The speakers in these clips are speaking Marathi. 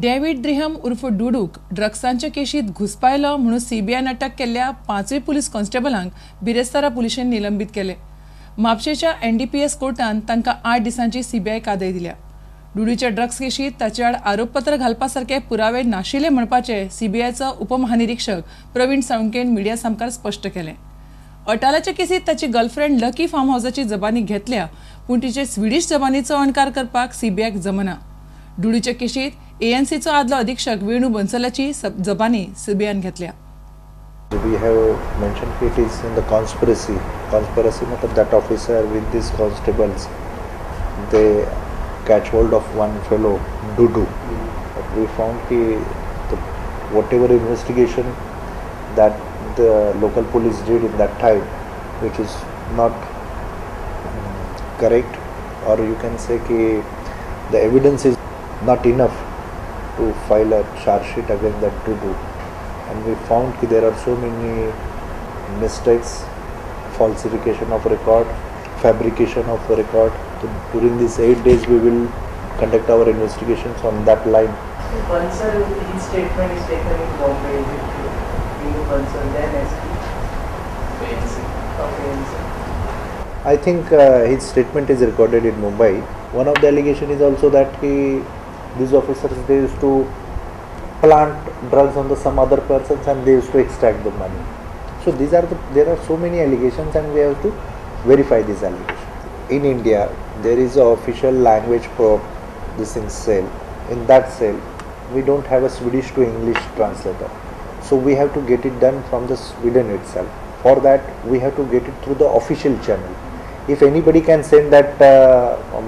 डेव्हिड ड्रिहम उर्फ डुडूक ड्रग्सांच्या केशीत घुसपायलो म्हणून सीबीआयन अटक केल्ल्या 5 पुलीस कॉन्स्टेबलांक बिरेस्तारा पुलिशेन निलंबित केले। म्हापशेच्या एनडीपीएस कोर्टान तांकां 8 दिसांची सीबीआय कादय दिल्या। डुडूच्या ड्रग्स केशीत ताचे आड आरोपपत्र घालपासारखे पुरावे नाशिल्ले म्हणपाचे सीबीआयचो उपमहानिरीक्षक प्रवीण साळुंकेन मिडिया सामकार स्पश्ट केलें। अटालाच्या केसीत ताची गर्लफ्रेंड लकी फार्म हाऊसाची जबानी घेतल्या, पूण तिचे स्विडीश जबानीचो अणकार करपाक सीबीआयक जमना। डुडूच्या केशीत एएनसीचो आदलो अधीक्षक वेणू बन्सलाची जबानी सीबीआयन घेतल्या। We have mentioned it is in the conspiracy matlab that officer with these constables, they catch hold of one fellow Dudu. We found whatever investigation that the local police did in that time, which is not correct, or you can say the evidence is not enough to file a charge sheet against that Dudu. And we found there are so many mistakes, falsification of record, fabrication of record. So during these 8 days we will conduct our investigations on that line. Once his statement is taken in Bombay, then I think his statement is recorded in Mumbai. One of the allegation is also that these officers, they used to plant drugs on some other persons and they used to extract the money. So there are so many allegations and we have to verify these allegations. In India, there is an official language for this cell. In that cell, we don't have a Swedish to English translator. So we have to get it done from the Sweden itself. For that, we have to get it through the official channel. If anybody can send that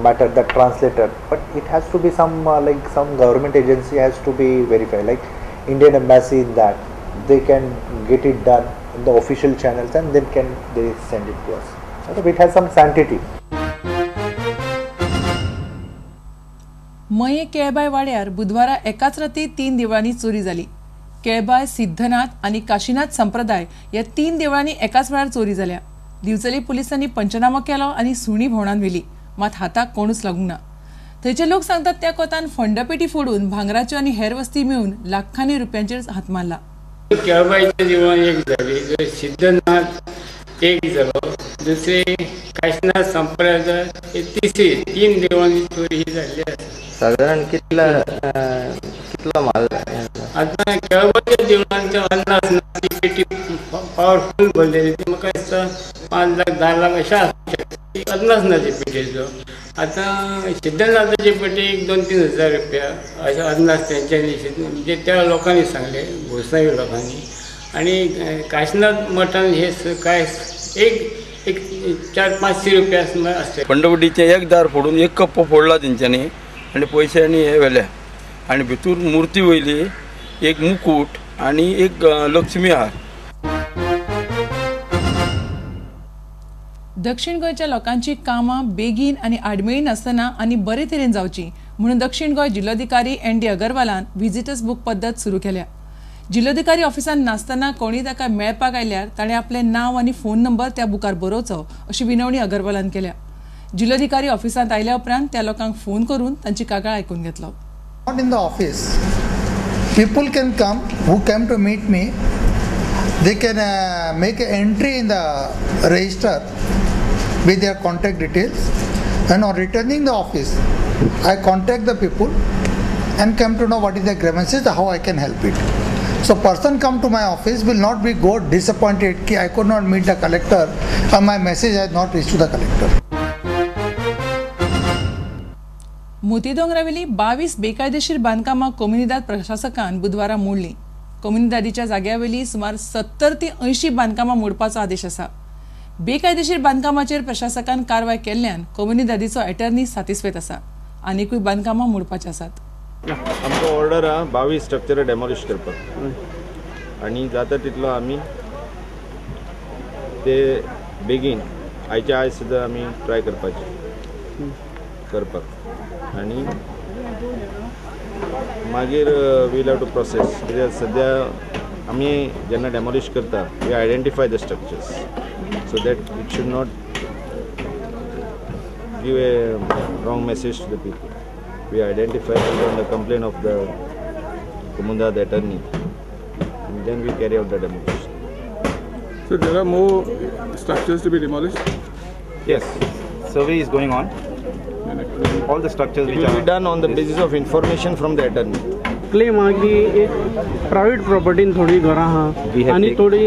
matter, that translator, but it has to be some government agency has to be verified, like Indian embassy. In that they can get it done in the official channels and then they send it to us. So it has some sanctity. मये केळबाय वाड्यार बुधवारा एकाच राती 3 देवळांनी चोरी जाली। केळबाय, सिद्धनाथ आणि काशीनाथ संप्रदाय या 3 देवळांनी एकाच वेळार चोरी जाल्या। दिवचली पुलिसांनी पंचनामा केलो आणि सुणी भोवणान व्हेली, मात हाताक कोणूच लागूंक ना। थंयचे लोक सांगतात त्या कोतान फंडपेटी फोडून भांगराच्यो आणि हेर वस्ती मेळून लाखांनी रुपयांचेर हात मारला। केळबायच्या देवळान एक जाली, सिद्धनाथ एक जालो, दुसरे काशीनाथ संप्रदाय तिसरी 3 देवळांनी चोरी ही जाल्ली आसा। साधारण कितला माल आता केळबायच्या देवळांच्या अंदाज ना, ती पेटी पावरफुल भरलेली, ती म्हाका दिसता 5 लाख 10 लाख अशा अंदाज ना त्या पेटीचो। आता सिद्धनाथाची पेटी 1-2-3 हजार रुपया अशा अंदाज त्यांच्यानी म्हणजे त्या लोकांनी सांगले, भोसनाई लोकांनी। आणि काशीनाथ मठान हे काय एक 400-500 रुपया असते। फंडपटीचे एक दार फोडून एक कप्पो फोडला तेंच्यांनी आणि पैसे आणि हे व्हेले आणि भितूर मूर्ती वयली, एक मुकुट आणि एक लक्ष्मी हार। दक्षिण गोयच्या लोकांची कामां बेगीन आणि आडमेळी नासतना आणि बरे तरेन जावची म्हणून दक्षिण गोय जिल्लोधिकारी एन.डी. अगरवालान व्हिजिटर्स बुक पद्धत सुरू केल्या। जिल्लोधिकारी ऑफिसान नासतना कोणी ताका मेळपाक आयल्यार ताणें आपलें नांव आनी फोन नंबर त्या बुकार बरोवचो अशी विनवणी अगरवालान केल्या। जिल्लोधिकारी ऑफिसांत आयल्या उपरांत त्या लोकांक फोन करून तांची कागाळ आयकून घेतलो। Not in the office. People can come who came to meet me. They can make an entry in the register with their contact details, and on returning the office, I contact the people and come to know what is their grievances, how I can help it. So person come to my office will not be go disappointed कि I could not meet the collector or my message has not reached to the collector. मोतीडोंगरावेली 22 बेकायदेशीर बांदकामां कोमुनिदाद प्रशासकान बुधवारा मोडली। कोमुनिदादीच्या जाग्यावेली सुमार 70 ते 80 बांदकामां मोडपाचो आदेश आसा। बेकायदेशीर बांदकामाचेर प्रशासकान कारवाय केल्ल्यान कोमुनिदादीचो अटर्नी सातिस्फेत आसा। आनीकूय बांदकामां मोडपाची आसात। आमचो ऑर्डर हा 22 स्ट्रक्चर डेमोलिश करपाक आणि जाता तितलो आमी ते बेगीन आयच्या आयज सुद्दां आमी ट्राय करपाक आणि मागीर वील हॅव टू प्रोसेस। कित्याक सद्या आमी जेन्ना डेमोलिश करता we identify the structures so that it should not give a wrong message to the people. We identify on the complaint of the Kumunda, the attorney. And then we carry out the demolition. So there are more structures to be demolished? Yes, survey is going on. All the structures It which will are be done on the basis of information from the attorney. Claim हा की एक प्रायवेट प्रॉपर्टीन थोडी घरां हा We have आणि take- थोडी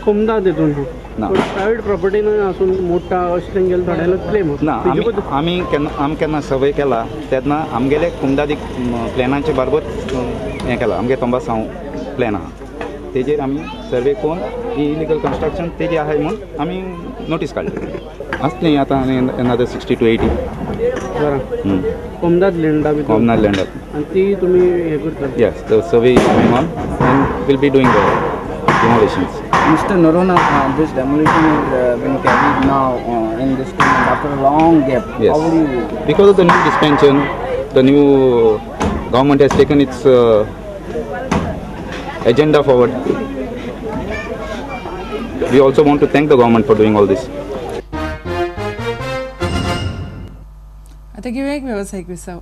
कुमदा तितून ना. प्रायवेट प्रॉपर्टीन आसून मोठा अशें तेंगेले थोड्यालो क्लेम ना आमी केन्ना सर्वे केला तेन्ना आमगेले कुमदादी प्लॅनाचे बरोबर हें केलां आमगे तोंबासांव प्लॅन आहा तेजेर आमी सर्वे करून इलिगल कन्स्ट्रक्शन तेजे आहाय म्हूण आमी नोटीस काडली आसली आतां एनादर 60 to 80 घरां कुमदाद लँडा भितर कॉमनल लँड आणि ती तुम्ही हे करता yes the survey is going on and we'll be doing the demolitions. Mr. Narona, this demolition is being carried now in this time after a long gap. Yes. How will you? Because of the new dispensation, the new government has taken its agenda forward. We also want to thank the government for doing all this. आता घेऊया एक व्यावसायिक विसाव.